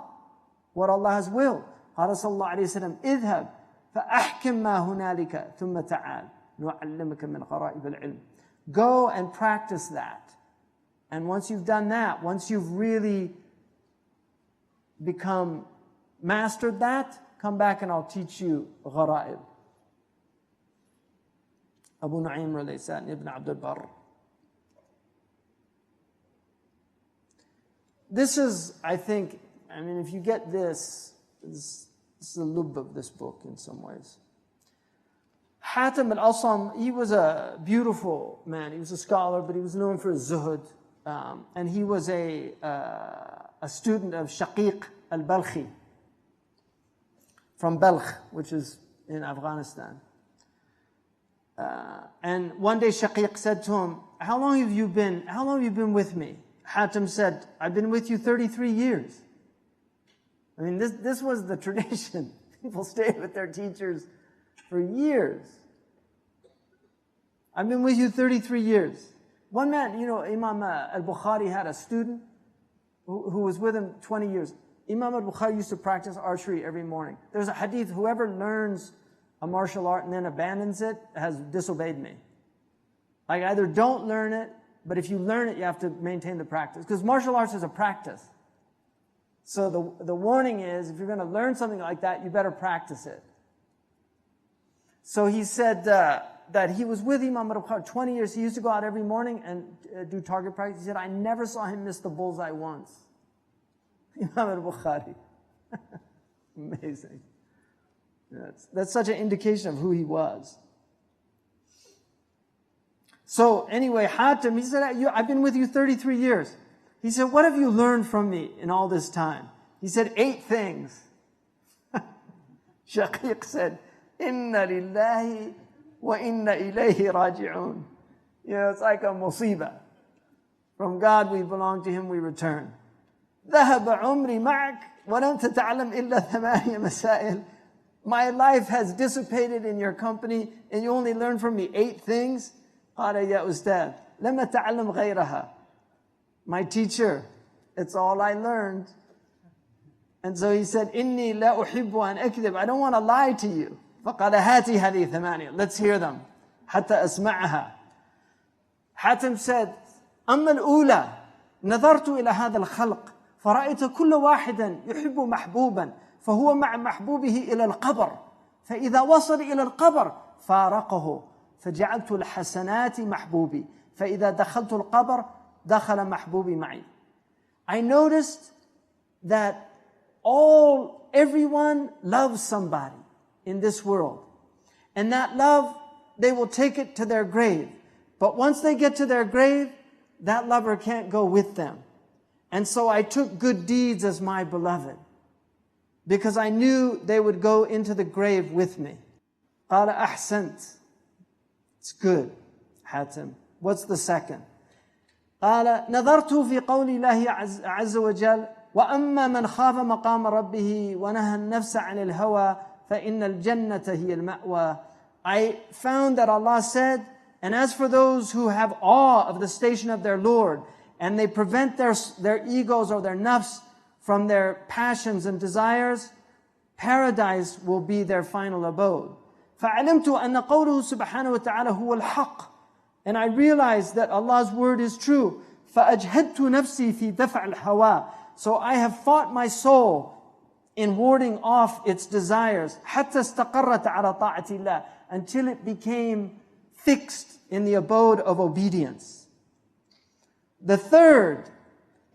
What Allah has willed. قال صلى الله عليه وسلم اذهب فأحكم ما هنالك ثم تعال نعلمك من غرائب العلم. Go and practice that. And once you've done that, once you've really become mastered that, come back and I'll teach you غرائب. Abu Nu'aym relates that in Ibn Abdul Barr. This is, I think, if you get this is the lub of this book in some ways. Hatim al-Asam, he was a beautiful man. He was a scholar, but he was known for his zuhud. And he was a student of Shaykh al-Balkhi from Balkh, which is in Afghanistan. And one day Shaykh said to him, how long have you been with me? Hatim said, I've been with you 33 years. This was the tradition. People stayed with their teachers for years. I've been with you 33 years. One man, Imam Al-Bukhari had a student who was with him 20 years. Imam Al-Bukhari used to practice archery every morning. There's a hadith, whoever learns a martial art and then abandons it has disobeyed me. Like either don't learn it, but if you learn it, you have to maintain the practice. Because martial arts is a practice. So the warning is, if you're going to learn something like that, you better practice it. So he said that he was with Imam Al-Bukhari 20 years. He used to go out every morning and do target practice. He said, I never saw him miss the bullseye once. Imam Al-Bukhari. Amazing. That's such an indication of who he was. So anyway, Hatim, he said, I've been with you 33 years. He said, what have you learned from me in all this time? He said, 8 things. Shaykh said, Inna lillahi wa inna ilayhi raji'un. It's like a musibah. From God we belong, to Him we return. ذهب عمري معك ولم تتعلم إلا 8 مسائل. My life has dissipated in your company and you only learn from me 8 things. قال يا أستاذ لم أتعلم غيرها. My teacher, it's all I learned. And so he said, إني لا أحب أن أكذب. I don't want to lie to you. فقال هاتي هذه 8. Let's hear them. حتى أسمعها. Hatim said, أما الأولى نظرت إلى هذا الخلق فرأيت كل واحد يحب محبوبا فهو مع محبوبه إلى القبر فإذا وصل إلى القبر فارقه فجعلت الحسنات محبوبي فإذا دخلت القبر دخل محبوبي معي. I noticed that everyone loves somebody in this world. And that love, they will take it to their grave. But once they get to their grave, that lover can't go with them. And so I took good deeds as my beloved, because I knew they would go into the grave with me. قال أحسنت. It's good, Hatim. What's the second? قال نظرت في قول الله عز وجل وأما من خاف مقام ربه ونهى النفس عن الهوى فإن الجنة هي المأوى. I found that Allah said, and as for those who have awe of the station of their Lord, and they prevent their egos or their nafs from their passions and desires, paradise will be their final abode. فعلمت أن قوله سبحانه وتعالى هو الحق. And I realized that Allah's word is true. فأجهدت نفسي في دفع الهوى. So I have fought my soul in warding off its desires حتى استقرت على طاعة الله, until it became fixed in the abode of obedience. The third,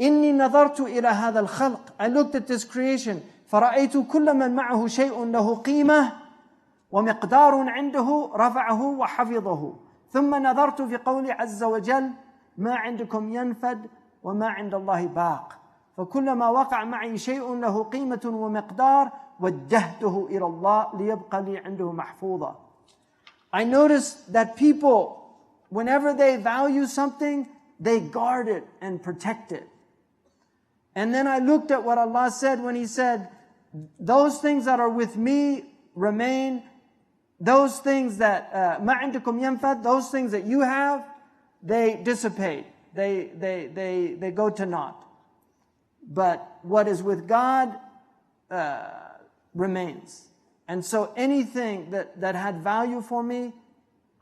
إني نظرت إلى هذا الخلق. I looked at this creation. فرأيت كل من معه شيء له قيمة ومقدار عنده رفعه وحفظه. ثم نظرت في قوله عز وجل ما عندكم ينفد وما عند الله باق. فكلما وقع معي شيء له قيمة ومقدار وجهته إلى الله ليبقى لي عنده محفوظا. I noticed that people, whenever they value something, they guard it and protect it. And then I looked at what Allah said when He said, those things that are with me remain, those things that, مَا عِنْدُكُمْ يَنْفَدْ, those things that you have, they dissipate, they go to naught. But what is with God remains. And so anything that had value for me,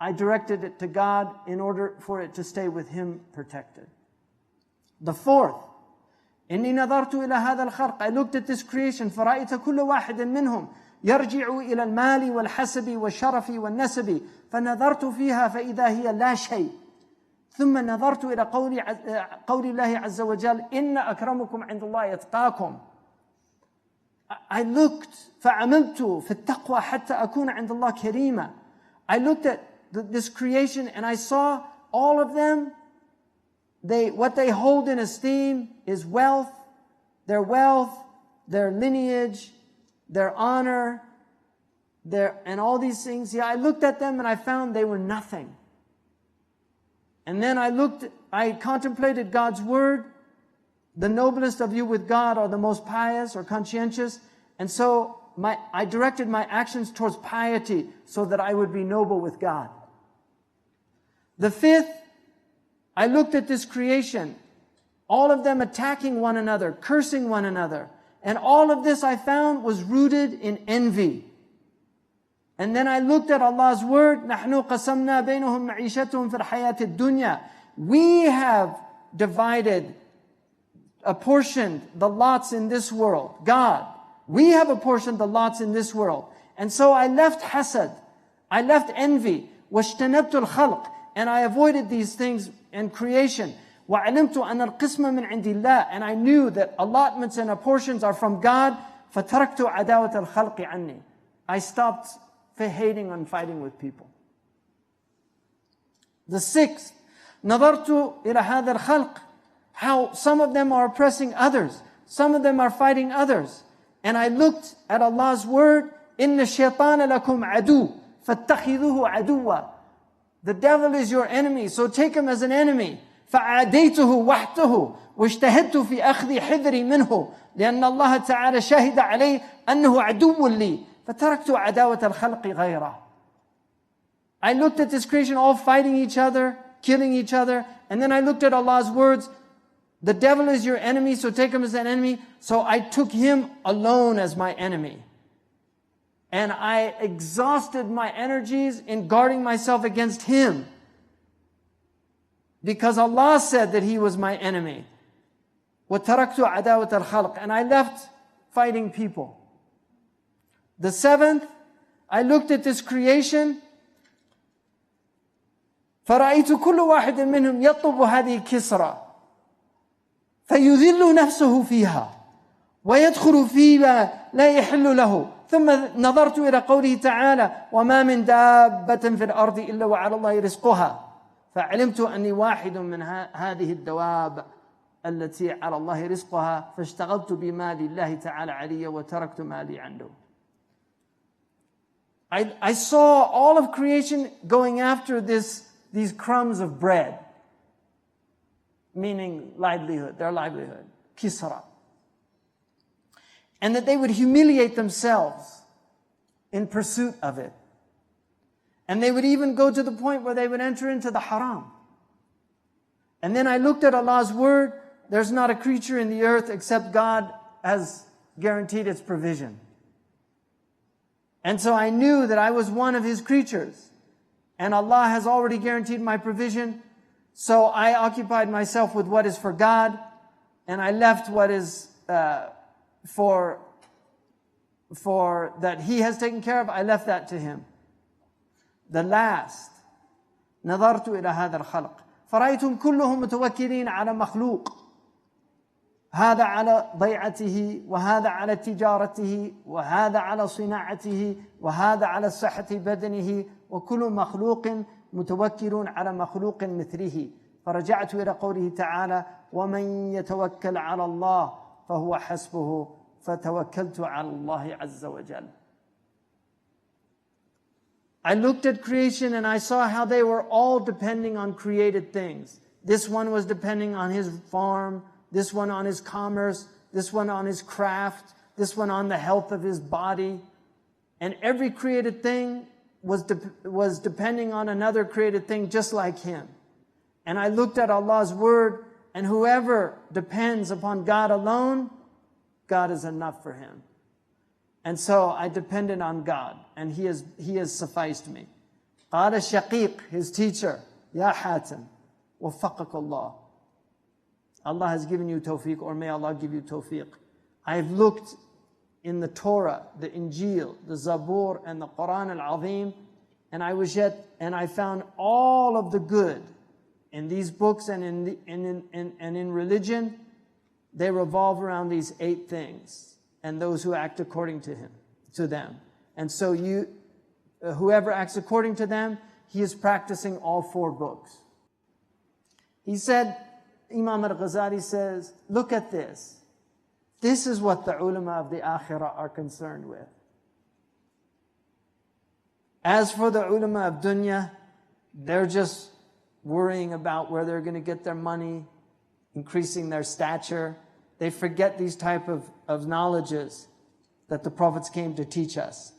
I directed it to God in order for it to stay with Him protected. The fourth, إني نظرت إلى هذا الخلق. I looked at this creation. فرأيت كل واحد منهم يرجع إلى المال والحسب والشرف والنسب. فنظرت فيها فإذا هي لا شيء. ثم نظرت إلى قول الله عز وجل إن أكرمكم عند الله يتقاكم. I looked فعملت في التقوى حتى أكون عند الله كريما. I looked at this creation and I saw all of them. What they hold in esteem is wealth, their lineage, their honor, and all these things. Yeah, I looked at them and I found they were nothing. And then I contemplated God's word. The noblest of you with God are the most pious or conscientious. And so I directed my actions towards piety so that I would be noble with God. The fifth, I looked at this creation, all of them attacking one another, cursing one another. And all of this I found was rooted in envy. And then I looked at Allah's word, نَحْنُ قَسَمْنَا بَيْنُهُمْ مَعِيشَتُهُمْ فِي الْحَيَاةِ الدُّنْيَا. We have apportioned the lots in this world. God, we have apportioned the lots in this world. And so I left hasad, I left envy, وَاشْتَنَبْتُ الْخَلْقِ, and I avoided these things in creation. وَعَلِمْتُ أَنَّ الْقِسْمَ مِنْ عِنْدِ اللَّهِ, and I knew that allotments and apportions are from God. فَتَرَكْتُ عَدَاوَةَ الْخَلْقِ عَنِّي. I stopped hating and fighting with people. The sixth, نظرت إلى هذا الخلق, how some of them are oppressing others, some of them are fighting others. And I looked at Allah's word, إِنَّ الشَّيْطَانَ لَكُمْ عَدُوٌّ فَاتَّخِذُوهُ عَدُوًّا. The devil is your enemy, so take him as an enemy. فَعَادَيْتُهُ وَحْتَهُ وَاجْتَهَدْتُ فِي أَخْذِ حِذْرِي مِنْهُ لأن الله تعالى شهد عليه أنه عدو لي فتركت عداوة الخلق غيره. I looked at this creation all fighting each other, killing each other, and then I looked at Allah's words, the devil is your enemy, so take him as an enemy. So I took him alone as my enemy. And I exhausted my energies in guarding myself against him. Because Allah said that he was my enemy. وَتَرَكْتُ عَدَاوَةَ الْخَلْقِ. And I left fighting people. The seventh, I looked at this creation. فَرَأَيْتُ كُلُّ واحد منهم يطلب هذه الكسرى فيذل نفسه فيها ويدخل فيما لا يحل له. ثم نظرت إلى قوله تعالى وما من دابة في الأرض إلا وعلى الله رزقها فعلمت أني واحد من هذه الدواب التي على الله رزقها فاشتغلت بمال الله تعالى علي وتركت مالي عنده. I saw all of creation going after these crumbs of bread, meaning livelihood, their livelihood, kisra. And that they would humiliate themselves in pursuit of it. And they would even go to the point where they would enter into the haram. And then I looked at Allah's word, there's not a creature in the earth except God has guaranteed its provision. And so I knew that I was one of His creatures. And Allah has already guaranteed my provision. So I occupied myself with what is for God. And I left what is for that He has taken care of. I left that to Him. The last, نظرت إلى هذا الخلق فرأيتهم كلهم متوكلين على مخلوق، هذا على ضيعته، وهذا على تجارته، وهذا على صناعته، وهذا على صحة بدنه، وكل مخلوق متوكل على مخلوق مثله. فرجعت إلى قوله تعالى: ومن يتوكل على الله فهو حسبه، فتوكلت على الله عز وجل. I looked at creation and I saw how they were all depending on created things. This one was depending on his farm, this one on his commerce, this one on his craft, this one on the health of his body. And every created thing was depending on another created thing just like him. And I looked at Allah's word, and whoever depends upon God alone, God is enough for him. And so I depended on God, and He has sufficed me. قال الشقيق, his teacher, Ya Hatim, وفقك Allah. Allah has given you tawfiq, or may Allah give you tawfiq. I have looked in the Torah, the Injil, the Zabur, and the Quran al-Azim, and I found all of the good in these books and in religion. They revolve around these 8 things. And those who act according to them. And so whoever acts according to them, he is practicing all 4 books. He said, Imam Al-Ghazali says, look at this. This is what the ulama of the akhirah are concerned with. As for the ulama of dunya, they're just worrying about where they're going to get their money, increasing their stature. They forget these type of knowledges that the prophets came to teach us.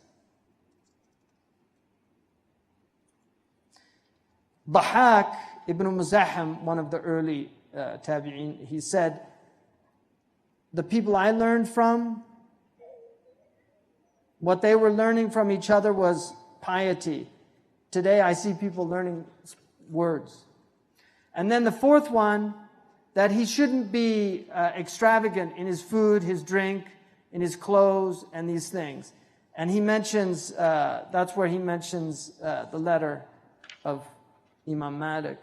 Dhahak ibn Muzahim, one of the early tabi'in, he said, the people I learned from, what they were learning from each other was piety. Today I see people learning words. And then the 4th one, that he shouldn't be extravagant in his food, his drink, in his clothes, and these things. And he mentions, that's where he mentions the letter of Imam Malik,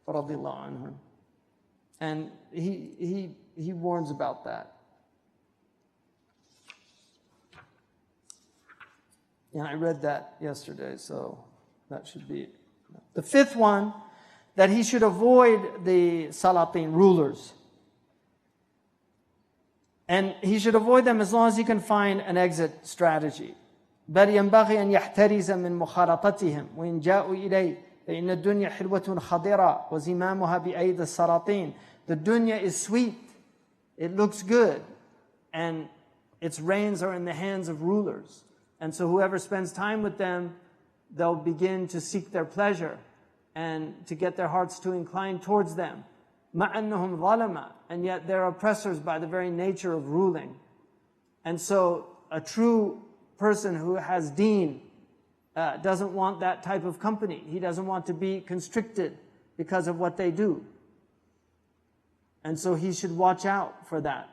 radiallahu anhu. And he warns about that. And I read that yesterday, so that should be it. The 5th one, that he should avoid the Salatin, rulers. And he should avoid them as long as he can find an exit strategy. بل ينبغي أن يحترز من مخالطتهم وإن جاءوا إليه فإن الدنيا حلوة خضراء وزمامها بأيدي السلاطين. The dunya is sweet, it looks good, and its reins are in the hands of rulers. And so whoever spends time with them, they'll begin to seek their pleasure and to get their hearts to incline towards them. مَعَ أَنَّهُمْ ظَلَمَا, and yet they're oppressors by the very nature of ruling. And so a true person who has deen doesn't want that type of company. He doesn't want to be constricted because of what they do. And so he should watch out for that.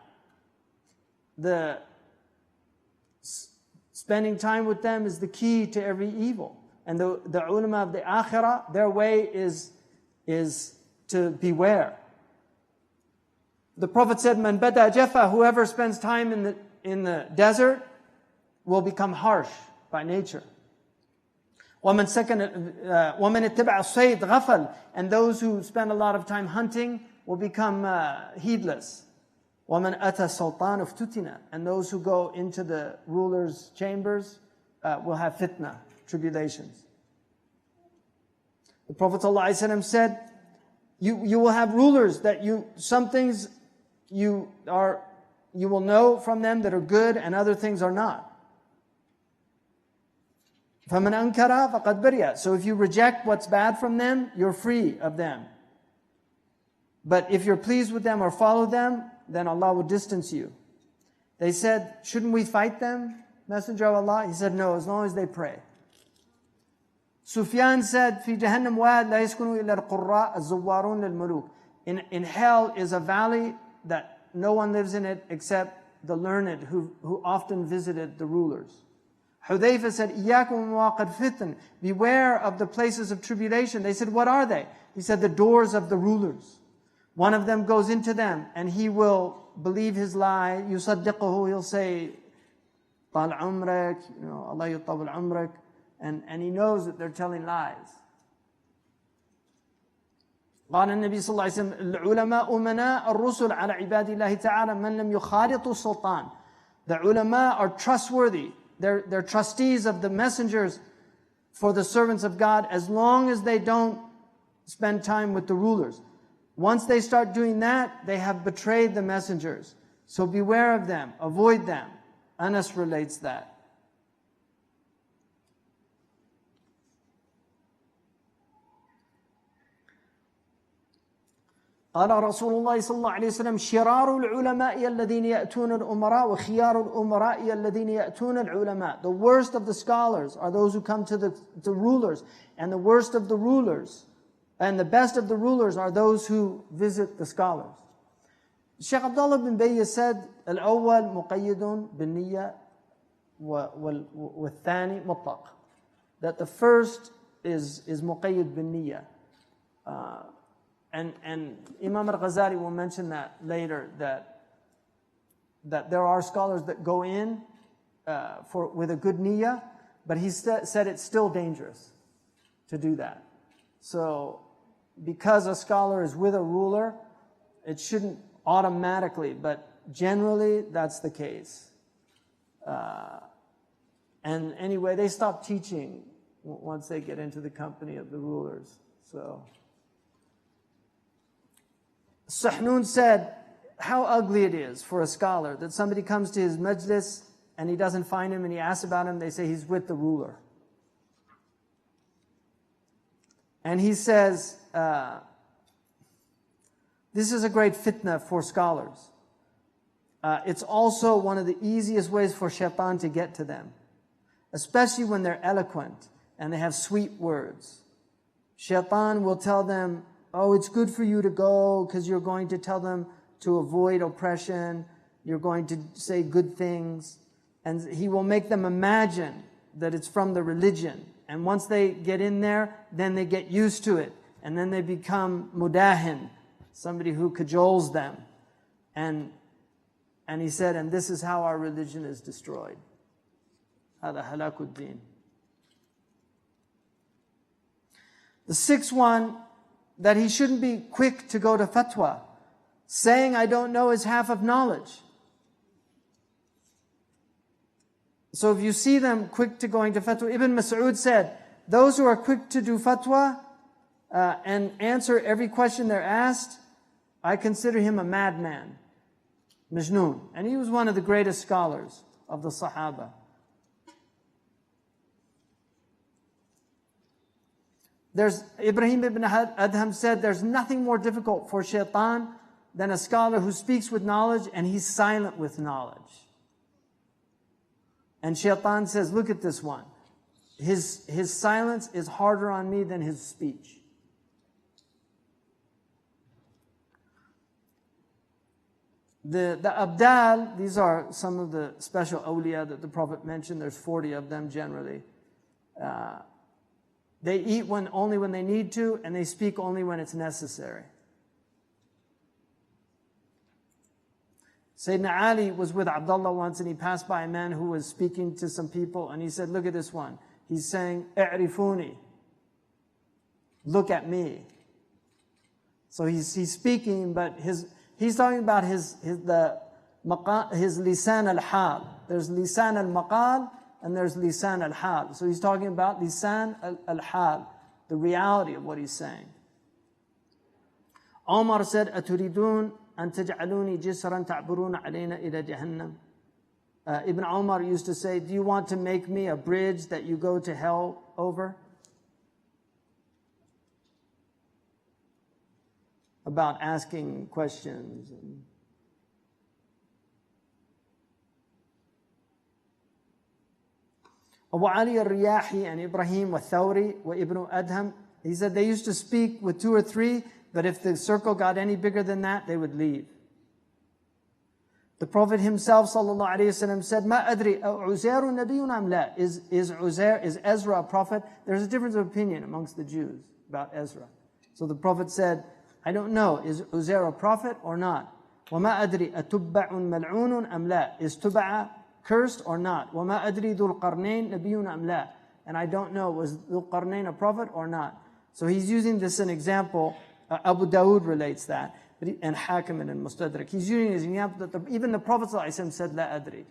Spending time with them is the key to every evil. And the ulama of the akhirah, their way is to beware. The Prophet said, "Man bada jafa," whoever spends time in the desert will become harsh by nature. وَمَنْ اتَّبَعَ الصَّيْدَ غَفَلْ, and those who spend a lot of time hunting will become heedless. وَمَنْ أَتَى السُّلْطَانَ اُفْتُتِنَ, and those who go into the ruler's chambers will have fitna, tribulations. The Prophet ﷺ said, you will have rulers that some things you will know from them that are good and other things are not. فَمَنْ أَنْكَرَ فَقَدْ بَرِيَ. So if you reject what's bad from them, you're free of them. But if you're pleased with them or follow them, then Allah will distance you. They said, shouldn't we fight them, Messenger of Allah? He said, no, as long as they pray. Sufyan said, في جهنم واد لا يسكن إلا القراء الزوارون للملوك. In hell is a valley that no one lives in it except the learned who often visited the rulers. Hudayfa said, إِيَّاكُمْ وَمَوَاقِدْ فِتْنٍ. Beware of the places of tribulation. They said, what are they? He said, the doors of the rulers. One of them goes into them and he will believe his lie. يُصَدِّقُهُ, he'll say, طَالْ عُمْرَكَ, Allah يُطَّوِّلْ عُمْرَكَ. And he knows that they're telling lies. قال النبي صلى الله عليه وسلم العلماء أمناء الرسل على عباد الله تعالى من لم يخالطوا السلطان. The ulama are trustworthy. They're trustees of the messengers for the servants of God as long as they don't spend time with the rulers. Once they start doing that, they have betrayed the messengers. So beware of them, avoid them. Anas relates that. قال رسول الله صلى الله عليه وسلم شرار العلماء الذين يأتون الأمراء وخيار الأمراء الذين يأتون العلماء. The worst of the scholars are those who come to the rulers, and the worst of the rulers and the best of the rulers are those who visit the scholars. Shaykh Abdullah bin Bayy said الأول مقيد بالنية والثاني مطلق. That the first is مقيد بالنية. And Imam Al-Ghazali will mention that later, that there are scholars that go in with a good niyyah, but he said it's still dangerous to do that. So because a scholar is with a ruler, it shouldn't automatically, but generally that's the case. And anyway, they stop teaching once they get into the company of the rulers. So Sahnun said how ugly it is for a scholar that somebody comes to his majlis and he doesn't find him and he asks about him, they say he's with the ruler. And he says, this is a great fitna for scholars. It's also one of the easiest ways for shaitan to get to them, especially when they're eloquent and they have sweet words. Shaitan will tell them, oh, it's good for you to go because you're going to tell them to avoid oppression. You're going to say good things. And he will make them imagine that it's from the religion. And once they get in there, then they get used to it. And then they become mudahin, somebody who cajoles them. And he said, and this is how our religion is destroyed. هذا هلاك الدين. The sixth one, that he shouldn't be quick to go to fatwa. Saying I don't know is half of knowledge. So if you see them quick to going to fatwa, Ibn Mas'ud said, those who are quick to do fatwa and answer every question they're asked, I consider him a madman, Majnoon. And he was one of the greatest scholars of the Sahaba. Ibrahim ibn Adham said, there's nothing more difficult for shaitan than a scholar who speaks with knowledge and he's silent with knowledge. And shaitan says, look at this one. His silence is harder on me than his speech. The abdal, these are some of the special awliya that the Prophet mentioned. There's 40 of them generally. They eat only when they need to, and they speak only when it's necessary. Sayyidina Ali was with Abdullah once, and he passed by a man who was speaking to some people, and he said, look at this one. He's saying, "I'rifuni." Look at me. So he's speaking, but he's talking about his lisan al-hal. There's lisan al-maqal, and there's lisan al-hal. So he's talking about lisan al-hal, the reality of what he's saying. Omar said, "Aturidun an taj'aluni jisran ta'buruna alayna ila jahannam." Ibn Omar used to say, do you want to make me a bridge that you go to hell over? About asking questions. Abu Ali al-Riyahi and Ibrahim wa-Thawri wa-Ibn Adham, he said they used to speak with 2 or 3, but if the circle got any bigger than that, they would leave. The Prophet himself sallallahu alayhi wasallam said, "Ma adri Uzair nabiyyun am la?" Is Ezra a prophet? There's a difference of opinion amongst the Jews about Ezra. So the Prophet said, "I don't know, is Uzair a prophet or not?" وَمَا أَدْرِي أَتُبَّعٌ مَلْعُونٌ أَمْ لَا? Is Tuba'a cursed or not? وَمَا أَدْرِي ذُو الْقَرْنَيْنِ نَبِيٌّ أَمْ لَا? And I don't know, was Dhul Qarnayn a prophet or not? So he's using this as an example. Abu Dawood relates that, and Hakim and Mustadrak. He's using it as an example that even the Prophet ﷺ said, La adri.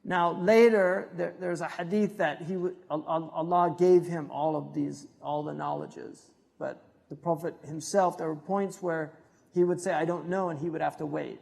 Now later, there's a hadith that Allah gave him all the knowledges. But the Prophet himself, there were points where he would say, I don't know, and he would have to wait.